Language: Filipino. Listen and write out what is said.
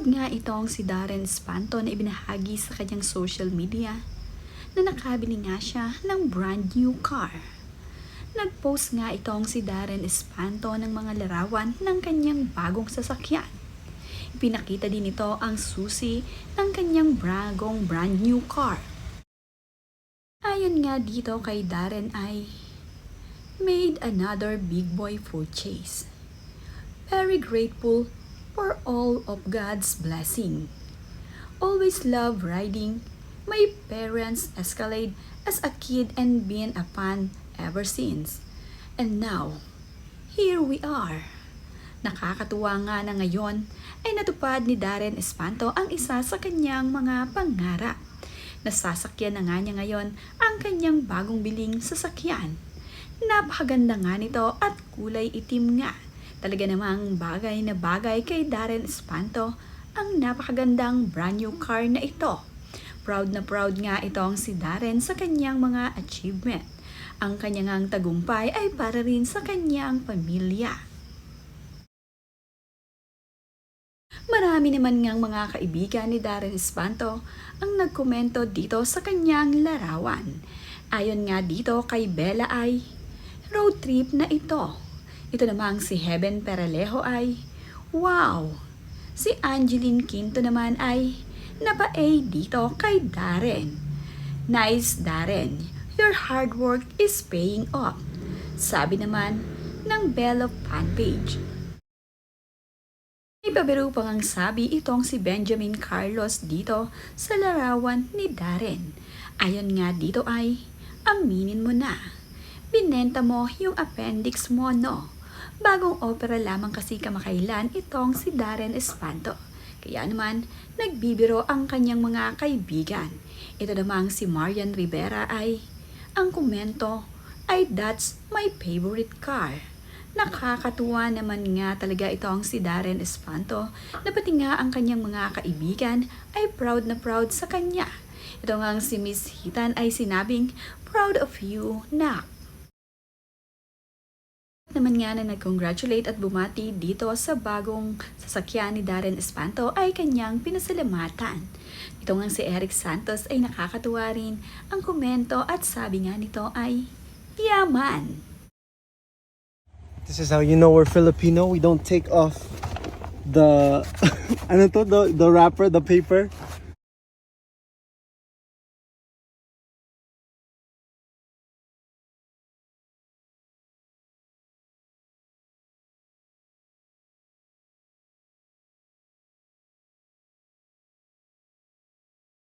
Proud nga itong si Darren Espanto na ibinahagi sa kanyang social media na nakabili nga siya ng brand new car. Nag-post nga itong si Darren Espanto ng mga larawan ng kanyang bagong sasakyan. Ipinakita din ito ang susi ng kanyang bagong brand new car. Ayon nga dito kay Darren ay made another big boy purchase. Very grateful for all of God's blessing. Always love riding my parents' Escalade as a kid and been a fan ever since. And now, here we are. Nakakatuwa nga na ngayon ay natupad ni Darren Espanto ang isa sa kanyang mga pangarap. Nasasakyan na nga niya ngayon ang kanyang bagong biling sasakyan. Napakaganda nga nito at kulay itim nga. Talaga namang bagay na bagay kay Darren Espanto ang napakagandang brand new car na ito. Proud na proud nga itong si Darren sa kanyang mga achievement. Ang kanyang tagumpay ay para rin sa kanyang pamilya. Marami naman ngang mga kaibigan ni Darren Espanto ang nagkomento dito sa kanyang larawan. Ayon nga dito kay Bella ay road trip na ito. Ito namang si Heaven Peralejo ay wow! Si Angeline Quinto naman ay napa-A dito kay Darren. Nice Darren, your hard work is paying off. Sabi naman ng Bella fanpage. May pabiro pang ang sabi itong si Benjamin Carlos dito sa larawan ni Darren. Ayon nga dito ay, aminin mo na. Binenta mo yung appendix mo, no? Bagong opera lamang kasi kamakailan itong si Darren Espanto. Kaya naman, nagbibiro ang kanyang mga kaibigan. Ito namang si Marian Rivera ay, ang komento ay that's my favorite car. Nakakatuwa naman nga talaga itong si Darren Espanto na pati nga ang kanyang mga kaibigan ay proud na proud sa kanya. Ito nga si Miss Hitan ay sinabing, proud of you, nak. Naman nga na nag-congratulate at bumati dito sa bagong sasakyan ni Darren Espanto ay kanyang pinasalamatan. Ito nga si Eric Santos ay nakakatuwa rin ang komento at sabi nga nito ay, yaman! This is how you know we're Filipino. We don't take off the ano to, the wrapper, the paper.